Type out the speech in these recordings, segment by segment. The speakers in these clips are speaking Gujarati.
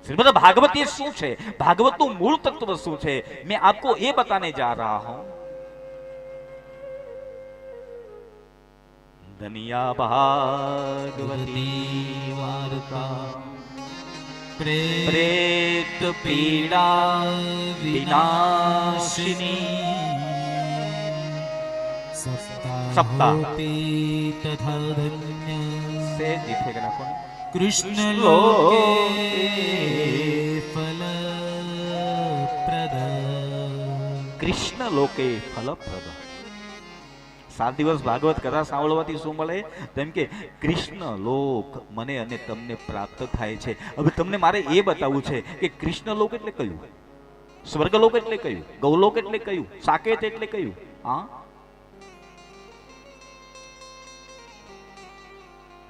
श्रीमद् भागवत ये शू है, भागवत तो मूल तत्व शू है, मैं आपको ये बताने जा रहा हूं। धनिया भागवती वार्ता प्रेत पीड़ा विनाशिनी सप्ताह तथा धन्य से जीतेगा ना कौन कृष्ण लोके फल प्रद कृष्ण लोके फल प्रद 7 દિવસ ભાગવત કથા સાંભળવાથી શું મળે? તેમ કે કૃષ્ણ લોક મને અને તમને પ્રાપ્ત થાય છે. હવે તમને મારે એ બતાવવું છે કે કૃષ્ણ લોક એટલે કયું, સ્વર્ગલોક એટલે કયું, ગૌલોક એટલે કયું, સાકેત એટલે કયું? હા,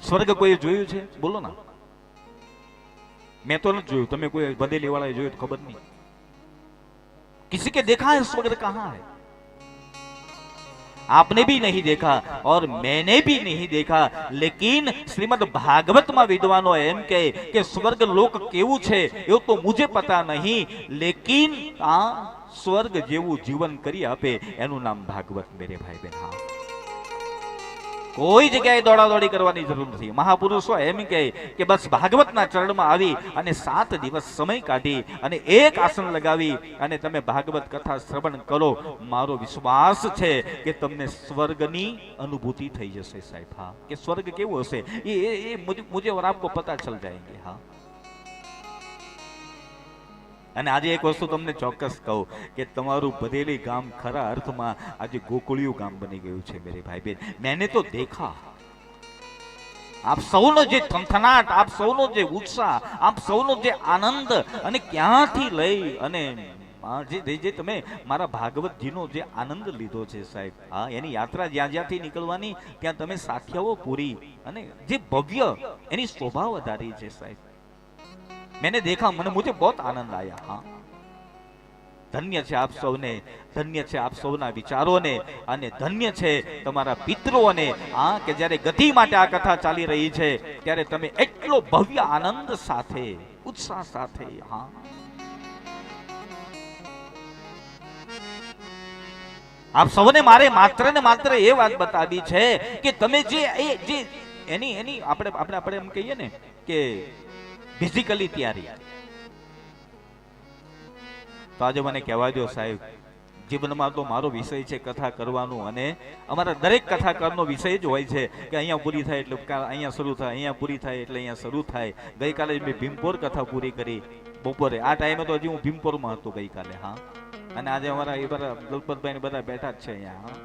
સ્વર્ગ કોઈ જોયું છે? બોલો ના. મેં તો નથી જોયું, તમે કોઈ બદેલી વાળાએ જોયું તો ખબર નહીં. किसी के देखा है स्वर्ग कहां है? आपने भी नहीं देखा और मैंने भी नहीं देखा, लेकिन श्रीमद् भागवत में विद्वानों एम कहे कि स्वर्ग लोक केवू छे एवं तो मुझे पता नहीं, लेकिन आ स्वर्ग जेवू जीवन करी आपे एनु नाम भागवत मेरे भाई बहन. हाँ, कोई जगह दौड़ा दौड़ी करवानी जरूर नहीं. महापुरुषो एम कहे कि बस भागवतना चरण में आवी अने 7 દિવસ समय काढी अने एक आसन लगावी अने तमे भागवत कथा श्रवण करो. मारो विश्वास छे कि तमने स्वर्गनी अनुभूति थई जशे साहेब. हाँ, कि स्वर्ग केवो हशे ये मुझे और आपको पता चल जाएंगे. हाँ, અને આજે એક વસ્તુ તમને ચોક્કસ કહું કે તમારું બદેલી ગામ ખરા અર્થમાં આજે ગોકુળિયું ગામ બની ગયું છે મેરે ભાઈ બહેન. मैंने तो देखा આપ સૌનો જે થનથનાટ, આપ સૌનો જે ઉત્સાહ, આપ સૌનો જે આનંદ અને ક્યાંથી લઈ અને જે તમે મારા ભાગવતજીનો જે આનંદ લીધો છે સાહેબ. હા, એની યાત્રા જ્યાં જ્યાંથી નીકળવાની ત્યાં તમે સાખ્યાઓ પૂરી અને જે ભવ્ય એની શોભા વધારી છે સાહેબ. मैंने देखा, मुझे बहुत आनंद आया. हाँ, धन्य छे आप सौने, धन्य छे आप सौना विचारोने અને ધન્ય છે તમારા પિતૃઓને. હા, કે જ્યારે ગતિ માટે આ કથા ચાલી રહી છે ત્યારે તમે એટલો ભવ્ય આનંદ સાથે, ઉત્સાહ સાથે. હા, આપ સૌને મારે માત્ર ને માત્ર એ વાત બતાવી છે કે તમે જે એની આપણે એમ કહીએ ને કે ફિઝિકલી તૈયારી. તો આજે મને કહેવા દો સાહેબ, જીવનમાં તો મારો વિષય છે કથા કરવાનું અને અમારા દરેક કથાકારનો વિષય જ હોય છે કે અહીંયા પૂરી થાય એટલે અહીંયા શરૂ થાય, અહીંયા પૂરી થાય એટલે અહીંયા શરૂ થાય. ગઈકાલે મેં ભીમપોર કથા પૂરી કરી બપોરે. આ ટાઈમે તો હજી હું ભીમપોરમાં હતો ગઈકાલે. હા, અને આજે અમારા એ બધા દલપતભાઈ બધા બેઠા જ છે અહીંયા. હા,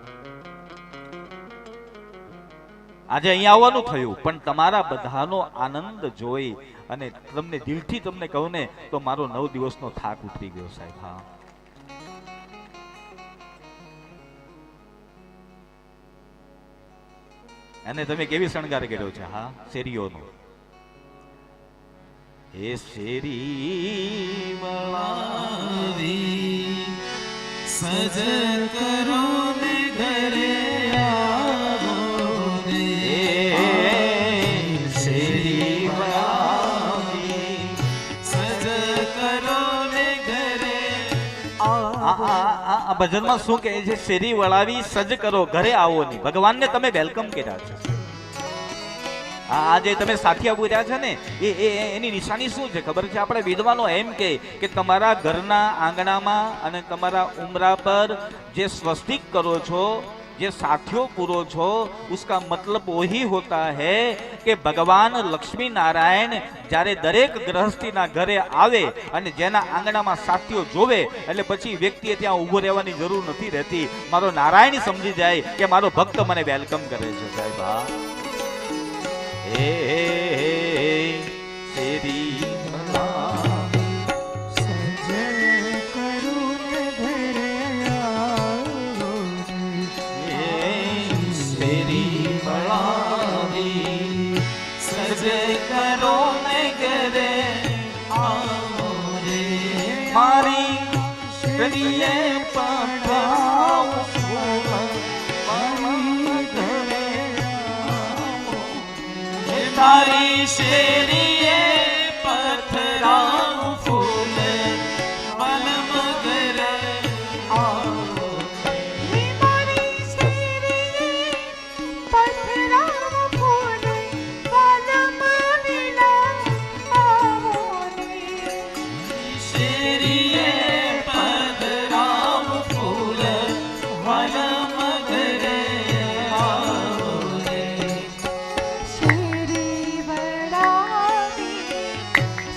આજે અહીંયા આવવાનું થયું પણ તમારા બધાનો આનંદ જોઈ અને તમને દિલથી તમને કહું ને તો મારો 9 દિવસનો થાક ઉતરી ગયો સાહેબ. હા, અને તમે કેવી શણગાર કર્યો છે. હા, શેરીઓનો. એ શેરી વાળી સજ કરો ને ઘરે ભજનમાં શું કહે છે? શેરી વળાવી સજ કરો ઘરે આવો ની. ભગવાનને તમે વેલકમ કર્યા છે. આજે તમે સાથિયા બોલ્યા છે ને એની નિશાની શું છે ખબર છે? આપણે વિદ્વાનો એમ કે તમારા ઘરના આંગણામાં અને તમારા ઉમરા પર જે સ્વસ્તિક કરો છો, જે साथियों पूरो छो, उसका मतलब वही होता है कि भगवान लक्ष्मी नारायण जारे दरेक गृहस्थी ना घरे आवे अने जेना आंगणा में साथियों जोवे એટલે પછી વ્યક્તિએ ત્યાં ઊભો રહેવાની જરૂર નથી રહેતી. મારો નારાયણ સમજી જાય કે મારો ભક્ત મને વેલકમ કરે છે સાહેબ. હા, હે તેરી મારી કરીએ પઠાવ તારી શેરીએ પથરાવ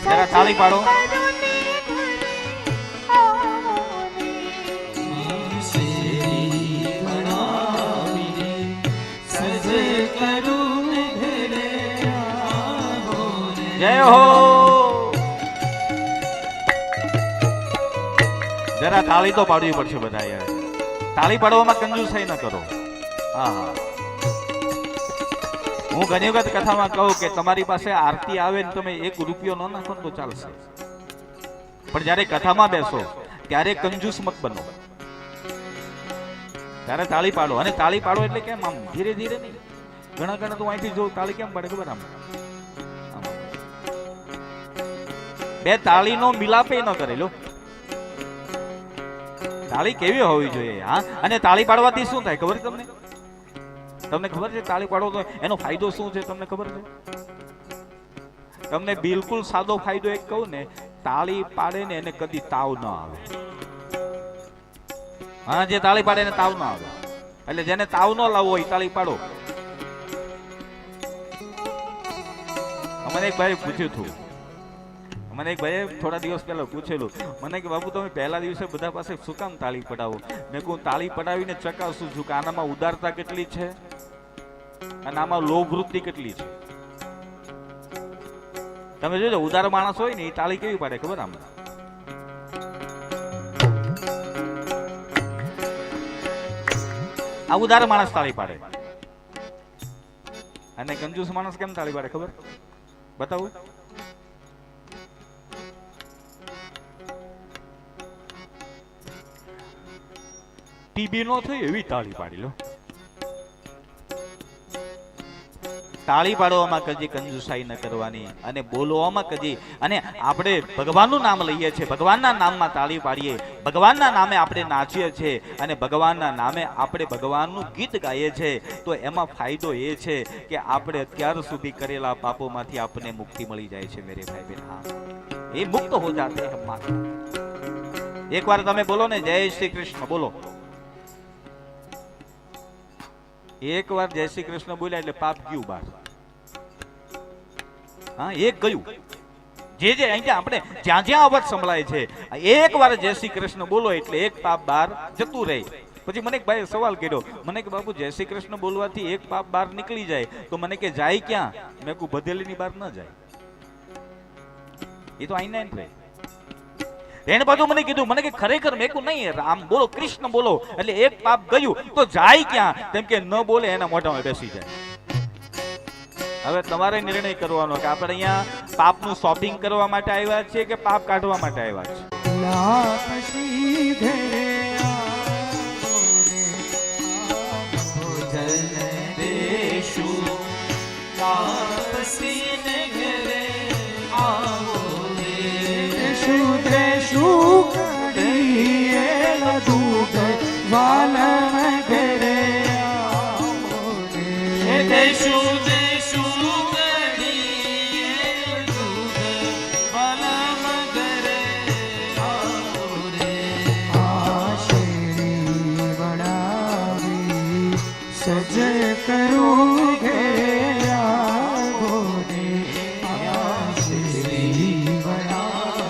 જરા તાળી પાડો. શેરી બનાવીને સજ કરું ઘરે આવો રે. જય હો. જરા તાળી તો પાડવી પડશે બધા યાર. તાળી પાડવામાં કંજૂસાઈ ન કરો. હા હા. હું ઘણી વખત કથામાં કહું કે તમારી પાસે આરતી આવે ને તમે 1 રૂપિયો ન નાખો તો ચાલશે, પણ જ્યારે કથામાં બેસો ત્યારે કંજૂસ મત બનો. ત્યારે તાળી પાડો. અને તાળી પાડો એટલે કેમ આમ ધીરે ધીરે નહીં. ઘણા ઘણા તો અહીંથી જો તાળી કેમ પડે ખબર? આમ બે તાળીનો મિલાપે ન કરેલો. તાળી કેવી હોવી જોઈએ? હા. અને તાળી પાડવાથી શું થાય ખબર તમને? તમને ખબર છે તાળી પાડો તો એનો ફાયદો શું છે તમને ખબર છે? તમને બિલકુલ સાદો ફાયદો એક કહું ને, તાળી પાડે ને એને કદી તાવ ન આવે. હા, જે તાળી પાડે ને તાવ ન આવે. એટલે જેને તાવ ન લાવવો હોય તાળી પાડો. મને એક ભાઈ પૂછ્યું હતું, મને એક ભાઈએ થોડા દિવસ પહેલા પૂછેલું મને કે બાપુ તમે પહેલા દિવસે બધા પાસે શું કામ તાળી પડાવો? મેં કહું તાળી પડાવીને ચકાસું છું કે આનામાં ઉદારતા કેટલી છે અને આમાં લોભ વૃત્તિ કેટલી છે. તમે જોજો ઉદાર માણસ હોય ને એ તાળી કેવી પાડે ખબર? આમ આ ઉદાર માણસ તાળી પાડે. અને કંજૂસ માણસ કેમ તાળી પાડે ખબર? બતાવું. ટીબી નો થઈ એવી તાળી પાડી લો. તાળી પાડવામાં કદી કંજુસાઈ ન કરવાની અને બોલવામાં કદી. અને આપણે ભગવાનનું નામ લઈએ છીએ, ભગવાનના નામમાં તાળી પાડીએ, ભગવાનના નામે આપણે નાચીએ છીએ અને ભગવાનના નામે આપણે ભગવાનનું ગીત ગાઈએ છીએ, તો એમાં ફાયદો એ છે કે આપણે અત્યાર સુધી કરેલા પાપોમાંથી આપણને મુક્તિ મળી જાય છે મેરે ભાઈ બહેન. હા, એ મુક્ત હો જાતે હમ માતા. એકવાર તમે બોલો ને જય શ્રી કૃષ્ણ બોલો. એક વાર જય શ્રી કૃષ્ણ બોલ્યા એટલે પાપ ગયું બહાર. હા, એક ગયું. જે અહીંયા આપણે જ્યાં જ્યાં અવાજ સંભળાય છે એક વાર જય શ્રી કૃષ્ણ બોલો એટલે એક પાપ બહાર જતું રહે. પછી મને એક ભાઈએ સવાલ કર્યો, મને કે બાપુ જય શ્રી કૃષ્ણ બોલવાથી એક પાપ બહાર નીકળી જાય તો મને કે જાય ક્યાં? મેં કહું બધેલીની બહાર ન જાય, એ તો આઈને રહે. એને પાછું મને કીધું, મને કે ખરેખર? મેં કહું નહીં, રામ બોલો, કૃષ્ણ બોલો એટલે એક પાપ ગયું તો જાય ક્યાં? કેમ કે ન બોલે એના મોઢામાં બેસી જાય. હવે તમારે નિર્ણય કરવાનો કે આપણે અહીંયા પાપનું શોપિંગ કરવા માટે આવ્યા છીએ કે પાપ કાઢવા માટે આવ્યા છીએ.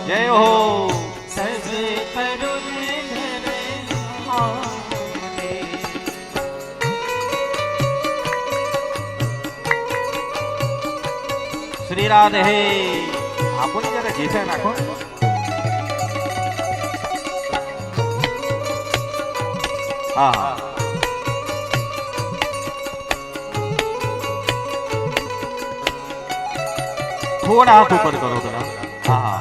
જય હો. શ્રી રાધે. આપો ને જરા જેઠા નાખો. હા, થોડા હાથ ઉપર કરો જરા. હા,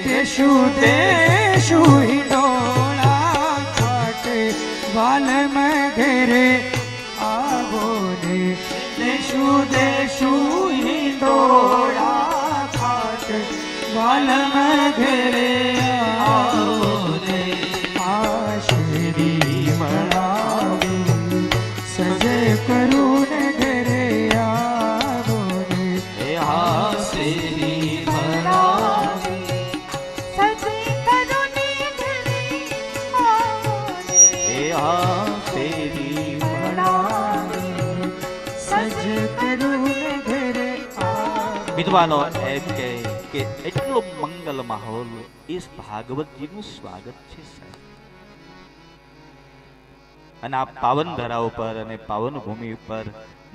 દેશુ દેશુ હિંડોળા ખાટે વાલમ ઘેરે આવો રે. દેશુ દેશુ આલમ ઘેરે આવો રે આ શેરી વળાવી સજે કરું ને ઘરે આવો રે હે હા શેરી ભરાવી એ હા શેરી વળાવી સજ કરું ને ઘરે આવો વિદ્વાનો એમ કહે કે એટલો મંગલ માહોલ ઇસ ભાગવતજીનું સ્વાગત છે સાહેબ. અને આ પાવન ધરા ઉપર અને પાવન ભૂમિ ઉપર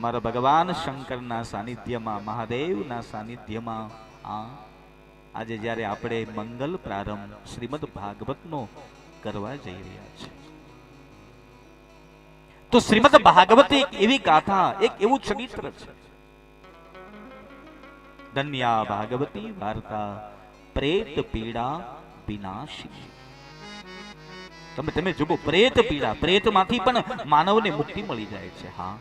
મારા ભગવાન શંકરના સાનિધ્યમાં મહાદેવના સાનિધ્યમાં આજે જ્યારે આપણે મંગલ પ્રારંભ શ્રીમદ ભાગવતનો કરવા જઈ રહ્યા છે, તો શ્રીમદ ભાગવત એક એવી ગાથા, એક એવું ચરિત્ર છે. ધન્યા ભાગવતી વાર્તા પ્રેત પીડા વિનાશી. તમે જુઓ, પ્રેત પીડા, પ્રેતમાંથી પણ માનવને મુક્તિ મળી જાય છે. હા,